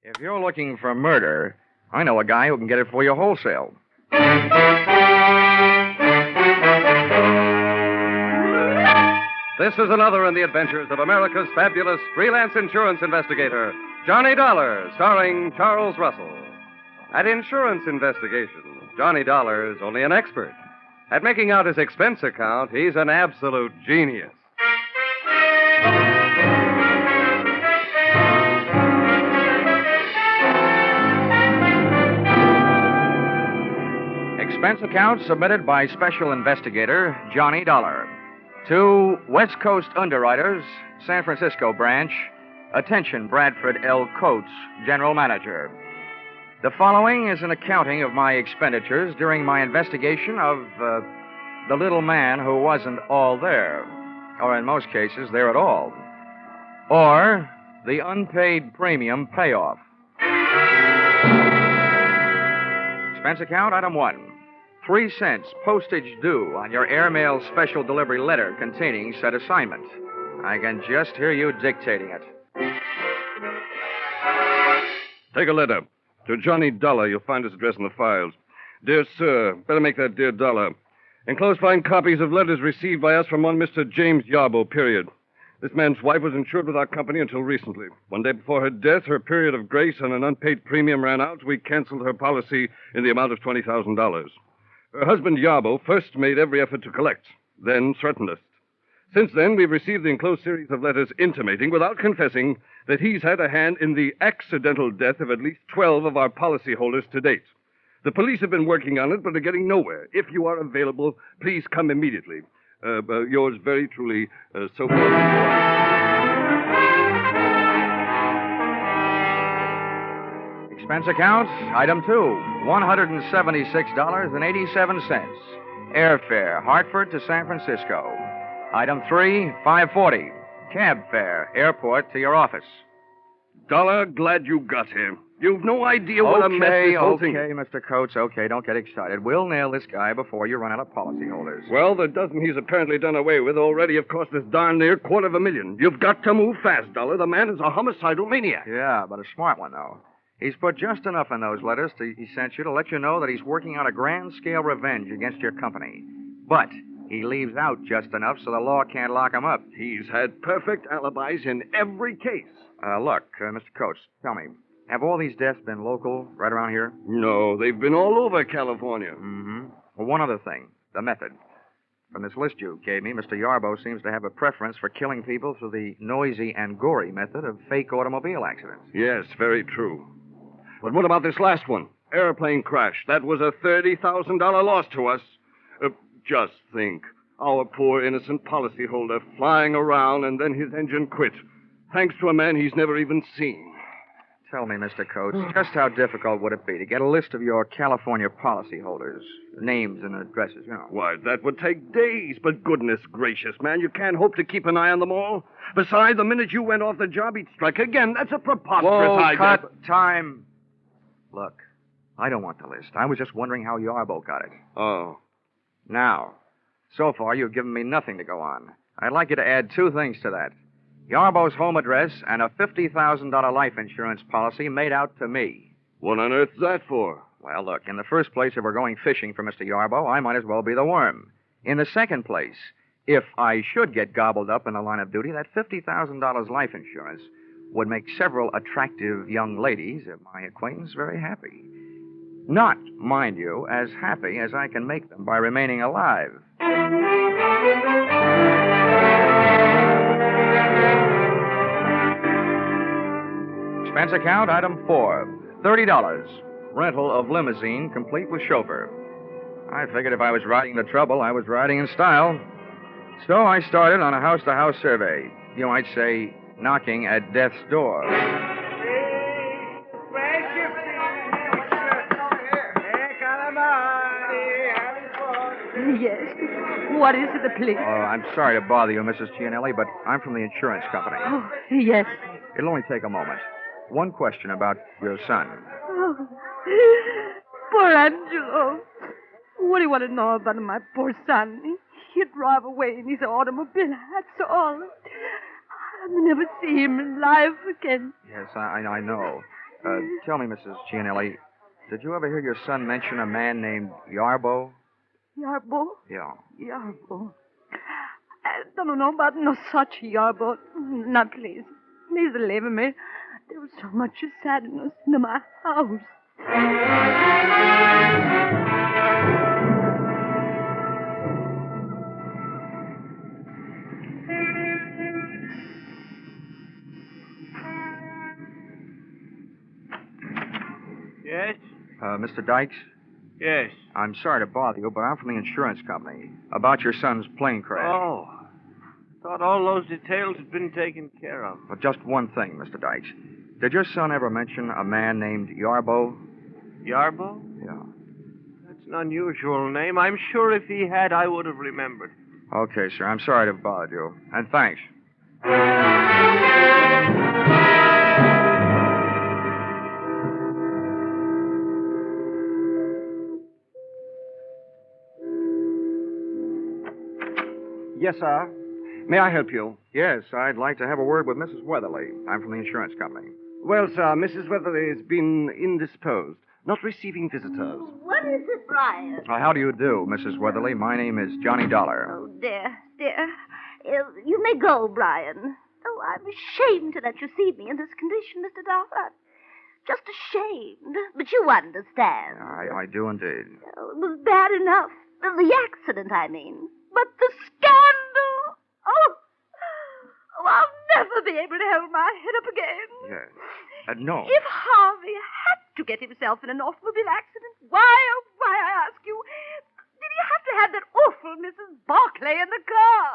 If you're looking for murder, I know a guy who can get it for you wholesale. This is another in the adventures of America's fabulous freelance insurance investigator, Johnny Dollar, starring Charles Russell. At insurance investigation, Johnny Dollar is only an expert. At making out his expense account, he's an absolute genius. Expense account submitted by Special Investigator Johnny Dollar. To West Coast Underwriters, San Francisco Branch. Attention, Bradford L. Coates, General Manager. The following is an accounting of my expenditures during my investigation of the little man who wasn't all there, or in most cases, there at all, or the unpaid premium payoff. Expense account, item 1. 3 cents postage due on your airmail special delivery letter containing said assignment. I can just hear you dictating it. Take a letter. To Johnny Dollar, you'll find his address in the files. Dear Sir, better make that Dear Dollar. Enclosed find copies of letters received by us from one Mr. James Yarbo, period. This man's wife was insured with our company until recently. One day before her death, her period of grace on an unpaid premium ran out. We canceled her policy in the amount of $20,000. Her husband, Yarbo, first made every effort to collect, then threatened us. Since then, we've received the enclosed series of letters intimating, without confessing, that he's had a hand in the accidental death of at least 12 of our policyholders to date. The police have been working on it, but are getting nowhere. If you are available, please come immediately. Yours very truly, Expense account, item 2, $176.87. Airfare, Hartford to San Francisco. Item 3, $5.40. Cab fare, airport to your office. Dollar, glad you got here. You've no idea what a mess this whole thing... Okay, Mr. Coates, okay, don't get excited. We'll nail this guy before you run out of policyholders. Well, the dozen he's apparently done away with already have cost us darn near $250,000. You've got to move fast, Dollar. The man is a homicidal maniac. Yeah, but a smart one, though. He's put just enough in those letters he sent you to let you know that he's working out a grand-scale revenge against your company. But he leaves out just enough so the law can't lock him up. He's had perfect alibis in every case. Look, Mr. Coates, tell me, have all these deaths been local, right around here? No, they've been all over California. Mm-hmm. Well, one other thing, the method. From this list you gave me, Mr. Yarbo seems to have a preference for killing people through the noisy and gory method of fake automobile accidents. Yes, very true. But what about this last one? Airplane crash. That was a $30,000 loss to us. Just think. Our poor innocent policyholder flying around and then his engine quit. Thanks to a man he's never even seen. Tell me, Mr. Coates, just how difficult would it be to get a list of your California policyholders? Names and addresses, you know. Why, that would take days. But goodness gracious, man, you can't hope to keep an eye on them all. Besides, the minute you went off the job, he'd strike again. That's a preposterous idea. Cut time. Look, I don't want the list. I was just wondering how Yarbo got it. Oh. Now, so far you've given me nothing to go on. I'd like you to add 2 things to that. Yarbo's home address and a $50,000 life insurance policy made out to me. What on earth's that for? Well, look, in the first place, if we're going fishing for Mr. Yarbo, I might as well be the worm. In the second place, if I should get gobbled up in the line of duty, that $50,000 life insurance would make several attractive young ladies of my acquaintance very happy. Not, mind you, as happy as I can make them by remaining alive. Expense account, item 4, $30. Rental of limousine, complete with chauffeur. I figured if I was riding the trouble, I was riding in style. So I started on a house-to-house survey. You might say, knocking at death's door. Yes. What is it, please? I'm sorry to bother you, Mrs. Gianelli, but I'm from the insurance company. Oh, yes. It'll only take a moment. One question about your son. Oh, poor Angelo. What do you want to know about my poor son? He drive away in his automobile, that's all. I'll never see him alive again. Yes, I know. Tell me, Mrs. Gianelli, did you ever hear your son mention a man named Yarbo? Yarbo? Yeah. Yarbo. I don't know about no such Yarbo. Now, please. Please leave me. There was so much sadness in my house. Yes? Mr. Dykes? Yes. I'm sorry to bother you, but I'm from the insurance company. About your son's plane crash. Oh. Thought all those details had been taken care of. But just one thing, Mr. Dykes. Did your son ever mention a man named Yarbo? Yarbo? Yeah. That's an unusual name. I'm sure if he had, I would have remembered. Okay, sir. I'm sorry to have bothered you. And thanks. Yes, sir. May I help you? Yes, I'd like to have a word with Mrs. Weatherly. I'm from the insurance company. Well, sir, Mrs. Weatherly has been indisposed, not receiving visitors. What is it, Brian? How do you do, Mrs. Weatherly? My name is Johnny Dollar. Oh, dear. You may go, Brian. Oh, I'm ashamed to let you see me in this condition, Mr. Dollar. Just ashamed. But you understand. I do indeed. Oh, it was bad enough. The accident, I mean. But the scandal! Oh, I'll never be able to hold my head up again. Yes. No. If Harvey had to get himself in an automobile accident, why, I ask you, did he have to have that awful Mrs. Barclay in the car?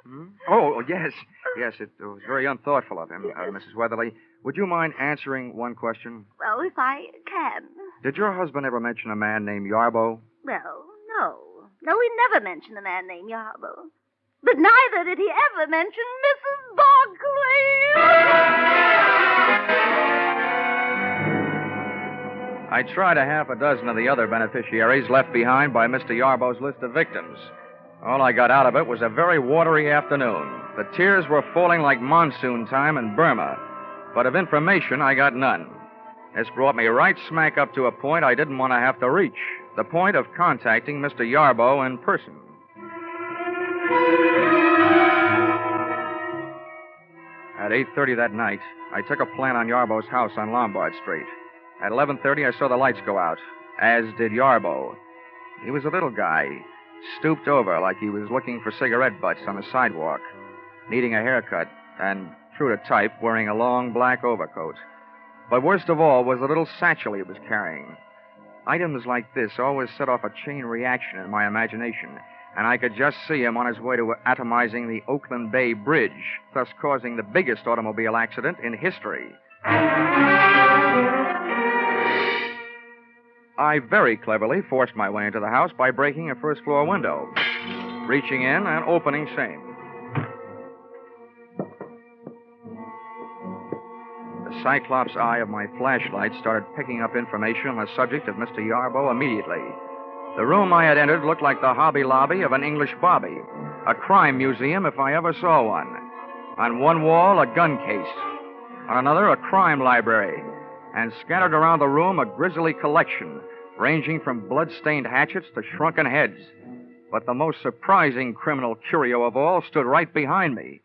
Hmm? Oh, yes. Yes, it was very unthoughtful of him, Mrs. Weatherly. Would you mind answering one question? Well, if I can. Did your husband ever mention a man named Yarbo? Well, no. No, he never mentioned a man named Yarbo. But neither did he ever mention Mrs. Barclay. I tried a half a dozen of the other beneficiaries left behind by Mr. Yarbo's list of victims. All I got out of it was a very watery afternoon. The tears were falling like monsoon time in Burma, but of information I got none. This brought me right smack up to a point I didn't want to have to reach, the point of contacting Mr. Yarbo in person. At 8:30 that night, I took a plant on Yarbo's house on Lombard Street. At 11:30, I saw the lights go out, as did Yarbo. He was a little guy, stooped over like he was looking for cigarette butts on the sidewalk, needing a haircut, and, true to type, wearing a long black overcoat. But worst of all was the little satchel he was carrying. Items like this always set off a chain reaction in my imagination, and I could just see him on his way to atomizing the Oakland Bay Bridge, thus causing the biggest automobile accident in history. I very cleverly forced my way into the house by breaking a first-floor window, reaching in and opening same. The cyclops eye of my flashlight started picking up information on the subject of Mr. Yarbo immediately. The room I had entered looked like the Hobby Lobby of an English bobby, a crime museum if I ever saw one. On one wall, a gun case. On another, a crime library. And scattered around the room, a grisly collection, ranging from blood-stained hatchets to shrunken heads. But the most surprising criminal curio of all stood right behind me.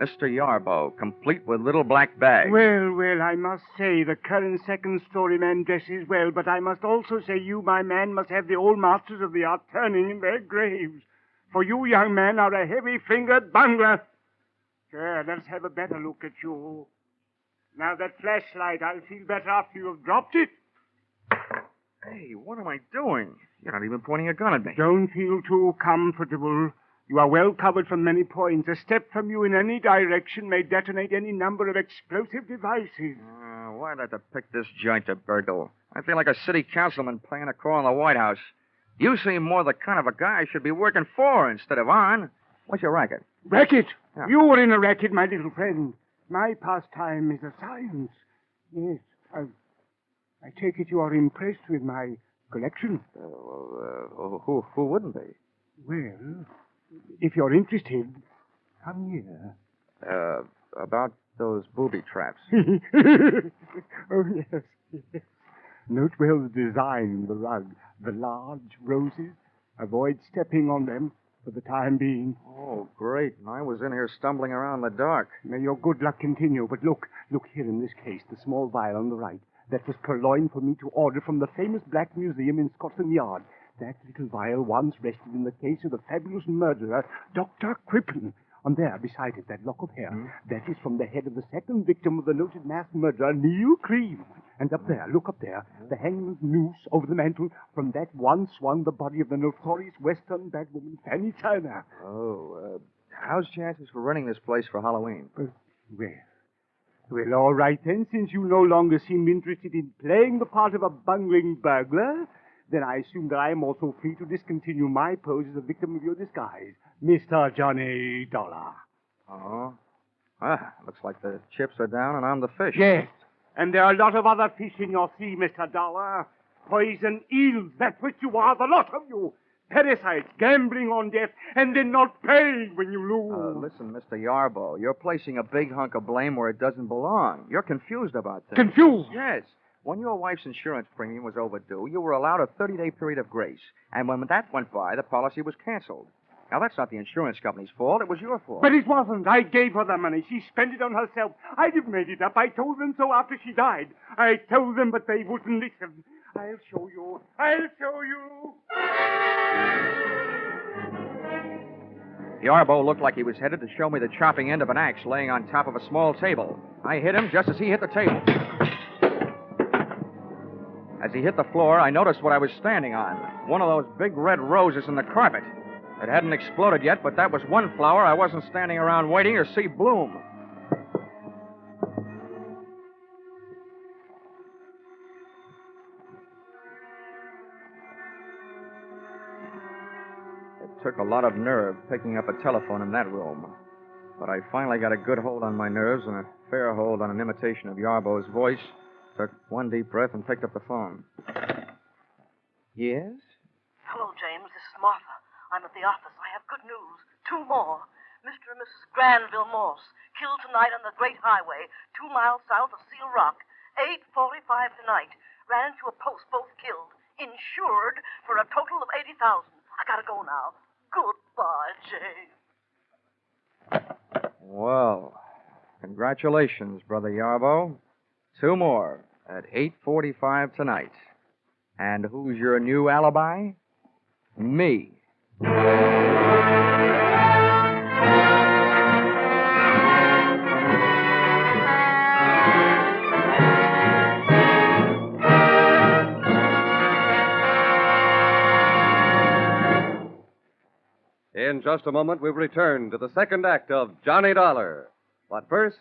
Mr. Yarbo, complete with little black bag. Well, I must say the current second-story man dresses well, but I must also say you, my man, must have the old masters of the art turning in their graves. For you, young man, are a heavy-fingered bungler. There, let's have a better look at you. Now, that flashlight, I'll feel better after you've dropped it. Hey, what am I doing? You're not even pointing a gun at me. Don't feel too comfortable. You are well covered from many points. A step from you in any direction may detonate any number of explosive devices. Why'd I have to pick this joint to burgle? I feel like a city councilman playing a call in the White House. You seem more the kind of a guy I should be working for instead of on. What's your racket? Racket? Yeah. You were in a racket, my little friend. My pastime is a science. Yes, I take it you are impressed with my collection. Who wouldn't be? Well, if you're interested, come here. About those booby traps? Oh, yes, yes. Note well the design of the rug. The large roses. Avoid stepping on them for the time being. Oh, great. And I was in here stumbling around in the dark. May your good luck continue. But look here in this case, the small vial on the right. That was purloined for me to order from the famous Black Museum in Scotland Yard. That little vial once rested in the case of the fabulous murderer, Dr. Crippen. On there, beside it, that lock of hair. That is from the head of the second victim of the noted mass murderer, Neil Cream. And up there, look up there, the hangman's noose over the mantel. From that one swung the body of the notorious Western bagwoman, Fanny Turner. Oh, how's chances for running this place for Halloween? Well, all right then, since you no longer seem interested in playing the part of a bungling burglar, then I assume that I am also free to discontinue my pose as a victim of your disguise, Mr. Johnny Dollar. Oh? Looks like the chips are down and I'm the fish. Yes, and there are a lot of other fish in your sea, Mr. Dollar. Poison eels, that's what you are, the lot of you. Parasites, gambling on death, and then not paying when you lose. Listen, Mr. Yarbo, you're placing a big hunk of blame where it doesn't belong. You're confused about things. Confused? Yes. When your wife's insurance premium was overdue, you were allowed a 30-day period of grace. And when that went by, the policy was canceled. Now, that's not the insurance company's fault. It was your fault. But it wasn't. I gave her the money. She spent it on herself. I didn't make it up. I told them so after she died. I told them, but they wouldn't listen. I'll show you. I'll show you. Yarbo looked like he was headed to show me the chopping end of an axe laying on top of a small table. I hit him just as he hit the table. As he hit the floor, I noticed what I was standing on. One of those big red roses in the carpet. It hadn't exploded yet, but that was one flower I wasn't standing around waiting to see bloom. It took a lot of nerve picking up a telephone in that room. But I finally got a good hold on my nerves and a fair hold on an imitation of Yarbo's voice. Took one deep breath and picked up the phone. Yes? Hello, James. This is Martha. I'm at the office. I have good news. 2 more. Mr. and Mrs. Granville Morse, killed tonight on the Great Highway, 2 miles south of Seal Rock. 8:45 tonight. Ran into a post, both killed. Insured for a total of $80,000. I gotta go now. Goodbye, James. Well, congratulations, Brother Yarbo. 2 more at 8:45 tonight. And who's your new alibi? Me. In just a moment, we'll return to the second act of Johnny Dollar. But first,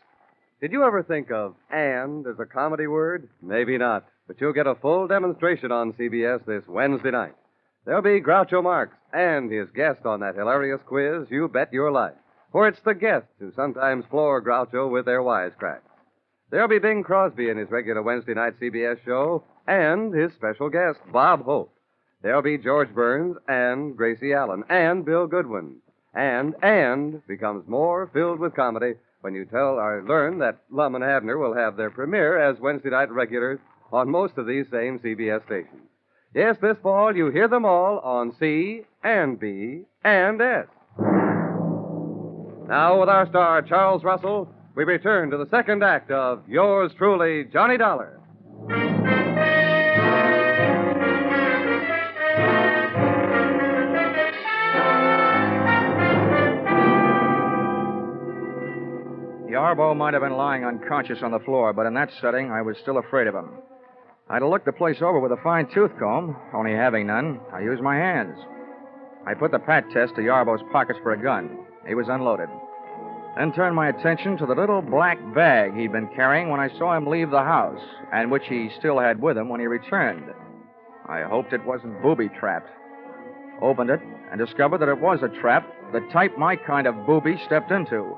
did you ever think of "and" as a comedy word? Maybe not, but you'll get a full demonstration on CBS this Wednesday night. There'll be Groucho Marx and his guest on that hilarious quiz, You Bet Your Life. For it's the guests who sometimes floor Groucho with their wisecracks. There'll be Bing Crosby in his regular Wednesday night CBS show and his special guest, Bob Hope. There'll be George Burns and Gracie Allen and Bill Goodwin. And becomes more filled with comedy when you learn that Lum and Abner will have their premiere as Wednesday night regulars on most of these same CBS stations. Yes, this fall, you hear them all on C and B and S. Now, with our star, Charles Russell, we return to the second act of Yours Truly, Johnny Dollar. Yarbo might have been lying unconscious on the floor, but in that setting, I was still afraid of him. I'd have looked the place over with a fine tooth comb. Only having none, I used my hands. I put the pat test to Yarbo's pockets for a gun. He was unloaded. Then turned my attention to the little black bag he'd been carrying when I saw him leave the house, and which he still had with him when he returned. I hoped it wasn't booby-trapped. Opened it and discovered that it was a trap, the type my kind of booby stepped into.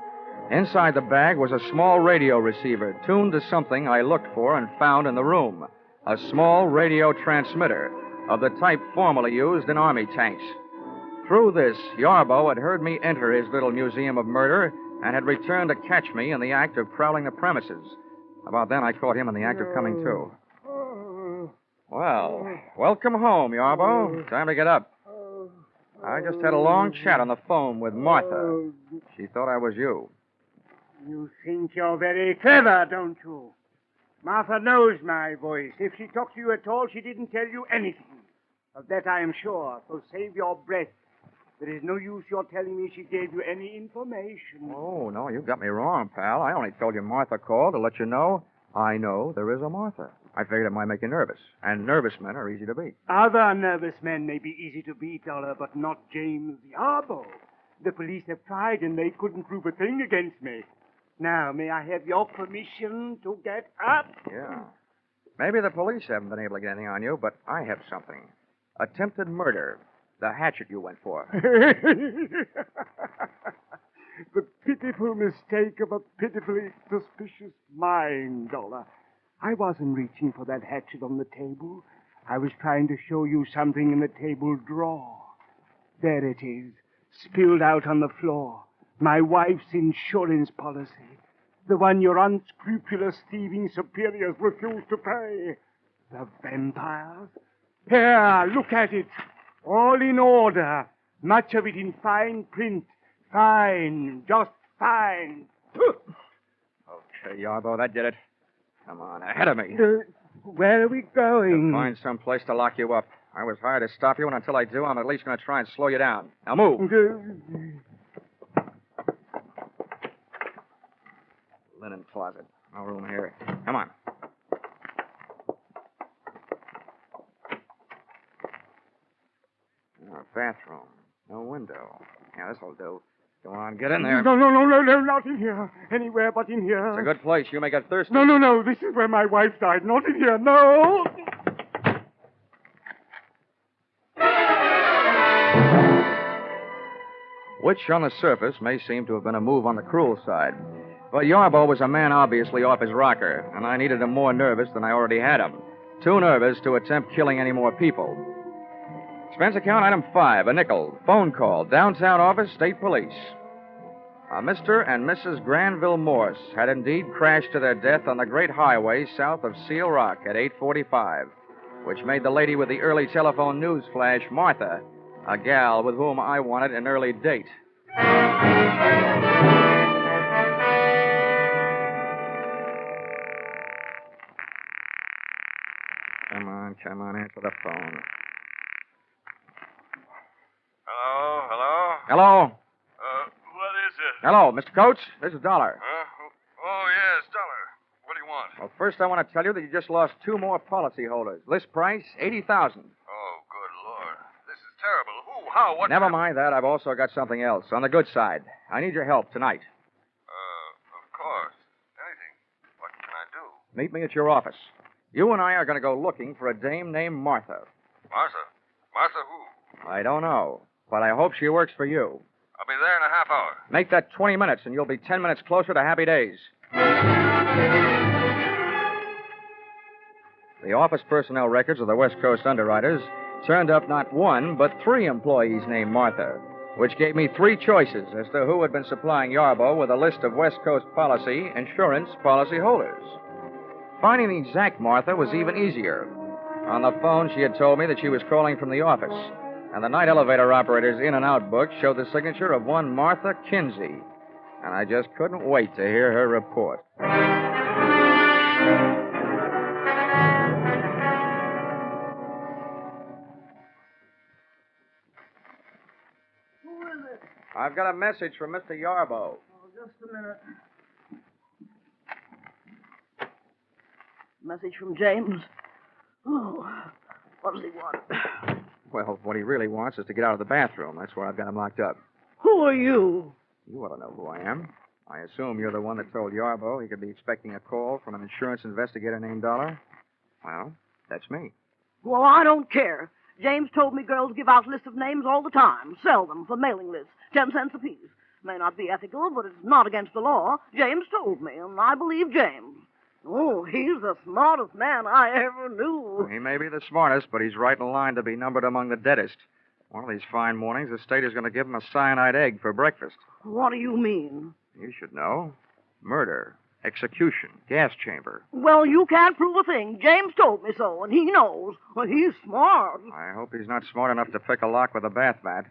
Inside the bag was a small radio receiver tuned to something I looked for and found in the room. A small radio transmitter of the type formerly used in army tanks. Through this, Yarbo had heard me enter his little museum of murder and had returned to catch me in the act of prowling the premises. About then, I caught him in the act of coming to. Well, welcome home, Yarbo. Time to get up. I just had a long chat on the phone with Martha. She thought I was you. You think you're very clever, don't you? Martha knows my voice. If she talked to you at all, she didn't tell you anything. Of that I am sure, so save your breath. There is no use your telling me she gave you any information. Oh, no, you got me wrong, pal. I only told you Martha called to let you know I know there is a Martha. I figured it might make you nervous, and nervous men are easy to beat. Other nervous men may be easy to beat, Dollar, but not James Yarbo. The police have tried, and they couldn't prove a thing against me. Now, may I have your permission to get up? Yeah. Maybe the police haven't been able to get anything on you, but I have something. Attempted murder. The hatchet you went for. The pitiful mistake of a pitifully suspicious mind, Dollar. I wasn't reaching for that hatchet on the table. I was trying to show you something in the table drawer. There it is, spilled out on the floor. My wife's insurance policy. The one your unscrupulous thieving superiors refused to pay. The vampires. Here, look at it. All in order. Much of it in fine print. Fine. Just fine. Okay, Yarbo, that did it. Come on, ahead of me. Where are we going? To find some place to lock you up. I was hired to stop you, and until I do, I'm at least going to try and slow you down. Now move. Linen closet. No room here. Come on. Bathroom. No window. Yeah, this'll do. Go on, get in there. No, not in here. Anywhere but in here. It's a good place. You may get thirsty. No. This is where my wife died. Not in here. No. Which, on the surface, may seem to have been a move on the cruel side. But Yarbo was a man obviously off his rocker, and I needed him more nervous than I already had him. Too nervous to attempt killing any more people. Expense account item 5, a nickel. Phone call, downtown office, state police. Mr. and Mrs. Granville Morse had indeed crashed to their death on the great highway south of Seal Rock at 8:45, which made the lady with the early telephone news flash Martha, a gal with whom I wanted an early date. Come on, answer the phone. Hello? Hello? What is it? Hello, Mr. Coates. This is Dollar. Huh? Oh, yes, Dollar. What do you want? Well, first I want to tell you that you just lost 2 more policy holders. List price, $80,000. Oh, good Lord. This is terrible. Who? How? What? Never mind that. I've also got something else. On the good side. I need your help tonight. Of course. Anything. What can I do? Meet me at your office. You and I are going to go looking for a dame named Martha. Martha? Martha who? I don't know, but I hope she works for you. I'll be there in a half hour. Make that 20 minutes, and you'll be 10 minutes closer to happy days. The office personnel records of the West Coast underwriters turned up not 1, but 3 employees named Martha, which gave me 3 choices as to who had been supplying Yarbo with a list of West Coast policy insurance policy holders. Finding the exact Martha was even easier. On the phone, she had told me that she was calling from the office, and the night elevator operator's in and out book showed the signature of one Martha Kinsey, and I just couldn't wait to hear her report. Who is it? I've got a message from Mr. Yarbo. Oh, just a minute. Message from James. Oh, what does he want? Well, what he really wants is to get out of the bathroom. That's where I've got him locked up. Who are you? You ought to know who I am. I assume you're the one that told Yarbo he could be expecting a call from an insurance investigator named Dollar. Well, that's me. Well, I don't care. James told me girls give out lists of names all the time. Sell them for mailing lists. 10 cents apiece. May not be ethical, but it's not against the law. James told me, and I believe James. Oh, he's the smartest man I ever knew. He may be the smartest, but he's right in line to be numbered among the deadest. One of these fine mornings, the state is going to give him a cyanide egg for breakfast. What do you mean? You should know. Murder, execution, gas chamber. Well, you can't prove a thing. James told me so, and he knows. Well, he's smart. I hope he's not smart enough to pick a lock with a bath mat.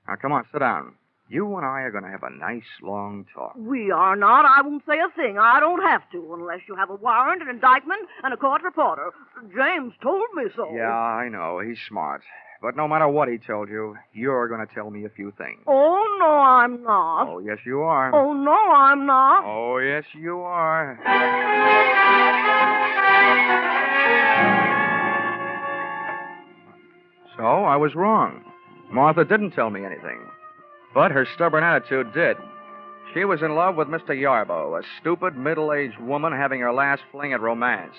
Now, come on, sit down. You and I are going to have a nice, long talk. We are not. I won't say a thing. I don't have to, unless you have a warrant, an indictment, and a court reporter. James told me so. Yeah, I know. He's smart. But no matter what he told you, you're going to tell me a few things. Oh, no, I'm not. Oh, yes, you are. Oh, no, I'm not. Oh, yes, you are. So, I was wrong. Martha didn't tell me anything. But her stubborn attitude did. She was in love with Mr. Yarbo, a stupid, middle-aged woman having her last fling at romance,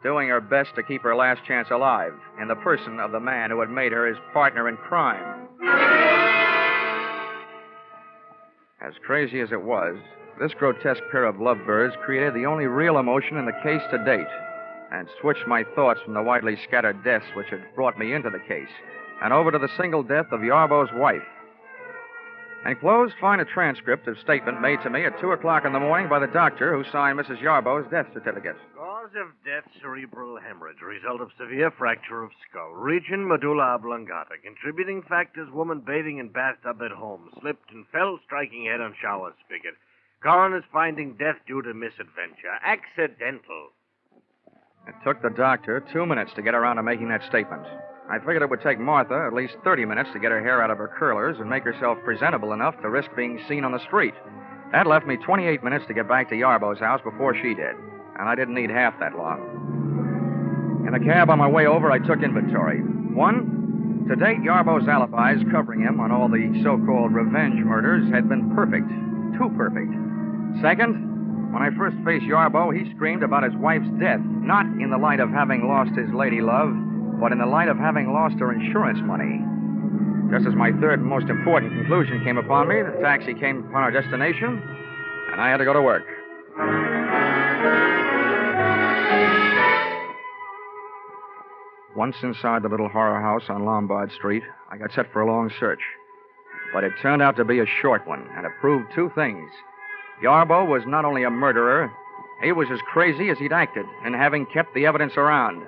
doing her best to keep her last chance alive in the person of the man who had made her his partner in crime. As crazy as it was, this grotesque pair of lovebirds created the only real emotion in the case to date and switched my thoughts from the widely scattered deaths which had brought me into the case and over to the single death of Yarbo's wife. Enclosed, find a transcript of statement made to me at 2 o'clock in the morning by the doctor who signed Mrs. Yarbo's death certificate. Cause of death, cerebral hemorrhage. Result of severe fracture of skull. Region, medulla oblongata. Contributing factors, woman bathing in bathtub at home. Slipped and fell, striking head on shower spigot. Coroner's finding death due to misadventure. Accidental. It took the doctor 2 minutes to get around to making that statement. I figured it would take Martha at least 30 minutes to get her hair out of her curlers and make herself presentable enough to risk being seen on the street. That left me 28 minutes to get back to Yarbo's house before she did, and I didn't need half that long. In the cab on my way over, I took inventory. 1, to date, Yarbo's alibis covering him on all the so-called revenge murders had been perfect. Too perfect. 2nd, when I first faced Yarbo, he screamed about his wife's death, not in the light of having lost his lady love, but in the light of having lost her insurance money. Just as my 3rd and most important conclusion came upon me, the taxi came upon our destination, and I had to go to work. Once inside the little horror house on Lombard Street, I got set for a long search. But it turned out to be a short one, and it proved 2 things. Yarbo was not only a murderer, he was as crazy as he'd acted in having kept the evidence around.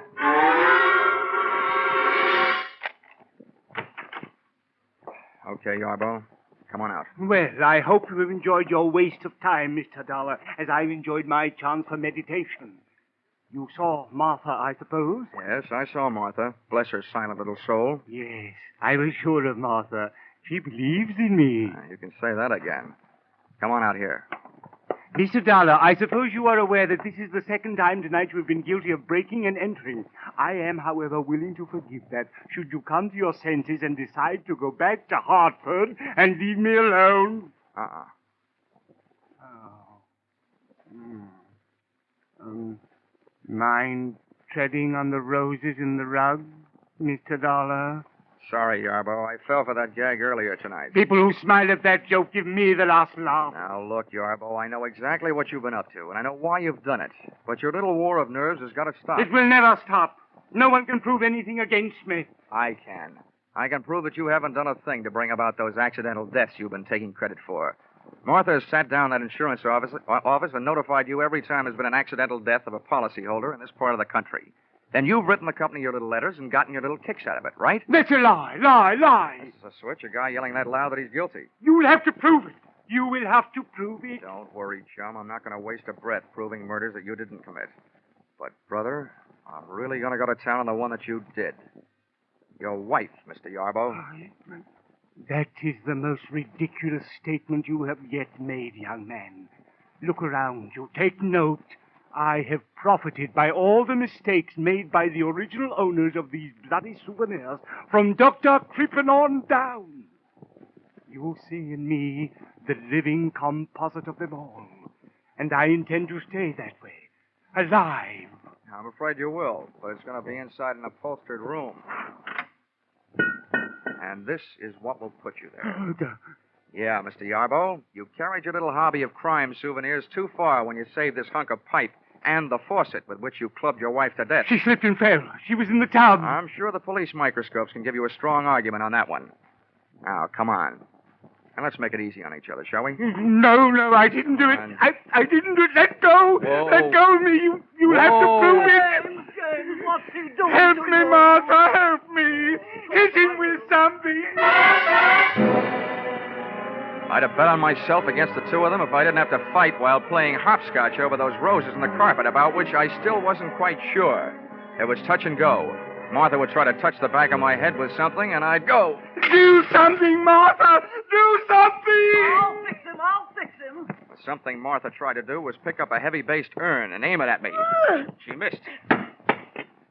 Okay, Yarbo. Come on out. Well, I hope you have enjoyed your waste of time, Mr. Dollar, as I've enjoyed my chance for meditation. You saw Martha, I suppose? Yes, I saw Martha. Bless her silent little soul. Yes, I was sure of Martha. She believes in me. You can say that again. Come on out here. Mr. Dollar, I suppose you are aware that this is the 2nd time tonight you have been guilty of breaking and entering. I am, however, willing to forgive that, should you come to your senses and decide to go back to Hartford and leave me alone. Mind treading on the roses in the rug, Mr. Dollar? Sorry, Yarbo. I fell for that gag earlier tonight. People who smile at that joke give me the last laugh. Now, look, Yarbo, I know exactly what you've been up to, and I know why you've done it. But your little war of nerves has got to stop. It will never stop. No one can prove anything against me. I can. I can prove that you haven't done a thing to bring about those accidental deaths you've been taking credit for. Martha has sat down at insurance office and notified you every time there's been an accidental death of a policyholder in this part of the country. Then you've written the company your little letters and gotten your little kicks out of it, right? That's a lie, lie. This is a switch, a guy yelling that loud that he's guilty. You'll have to prove it. You will have to prove it. Don't worry, chum. I'm not going to waste a breath proving murders that you didn't commit. But, brother, I'm really going to go to town on the one that you did. Your wife, Mr. Yarbo. That is the most ridiculous statement you have yet made, young man. Look around you. Take note. I have profited by all the mistakes made by the original owners of these bloody souvenirs from Dr. Crippen on down. You see in me the living composite of them all, and I intend to stay that way, alive. I'm afraid you will, but it's going to be inside an upholstered room. And this is what will put you there. Yeah, Mr. Yarbo, you carried your little hobby of crime souvenirs too far when you saved this hunk of pipe and the faucet with which you clubbed your wife to death. She slipped and fell. She was in the tub. I'm sure the police microscopes can give you a strong argument on that one. Now, come on. Now, let's make it easy on each other, shall we? No, I didn't do it. I didn't do it. Let go. Whoa. Let go of me. You have to prove it. James, what's he doing? Help me, Martha. Help me. Hit him with something. I'd have bet on myself against the two of them if I didn't have to fight while playing hopscotch over those roses in the carpet, about which I still wasn't quite sure. It was touch and go. Martha would try to touch the back of my head with something, and I'd go. Do something, Martha. Do something. I'll fix him. The something Martha tried to do was pick up a heavy-based urn and aim it at me. She missed.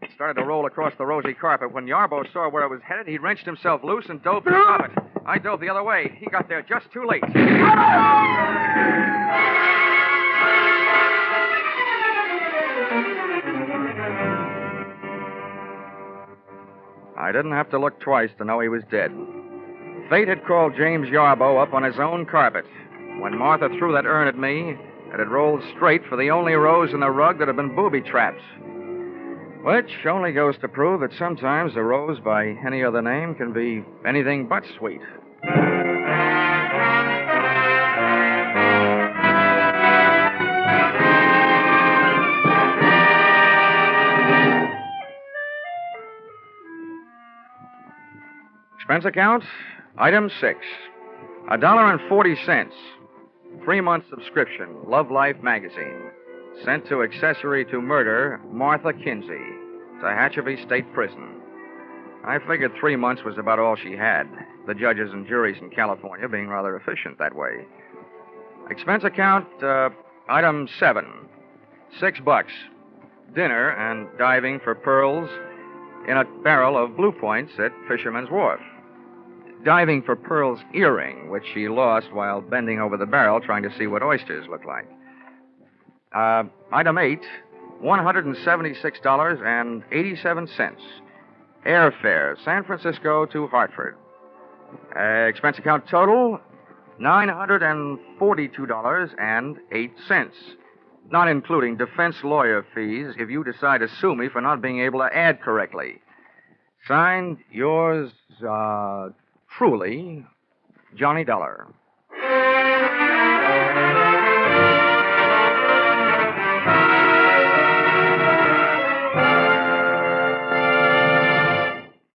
It started to roll across the rosy carpet. When Yarbo saw where it was headed, he wrenched himself loose and dove to stop it. I dove the other way. He got there just too late. I didn't have to look twice to know he was dead. Fate had called James Yarbo up on his own carpet. When Martha threw that urn at me, it had rolled straight for the only rose in the rug that had been booby-trapped. Which only goes to prove that sometimes a rose by any other name can be anything but sweet. Expense account, item 6. $1.40. 3-month subscription, Love Life magazine. Sent to accessory to murder, Martha Kinsey, Tehachapi State Prison. I figured 3 months was about all she had, the judges and juries in California being rather efficient that way. Expense account, item 7. $6. Dinner and diving for pearls in a barrel of Blue Points at Fisherman's Wharf. Diving for Pearl's earring, which she lost while bending over the barrel trying to see what oysters look like. Item 8, $176.87. Airfare, San Francisco to Hartford. Expense account total, $942.08. Not including defense lawyer fees if you decide to sue me for not being able to add correctly. Signed, yours, truly, Johnny Dollar.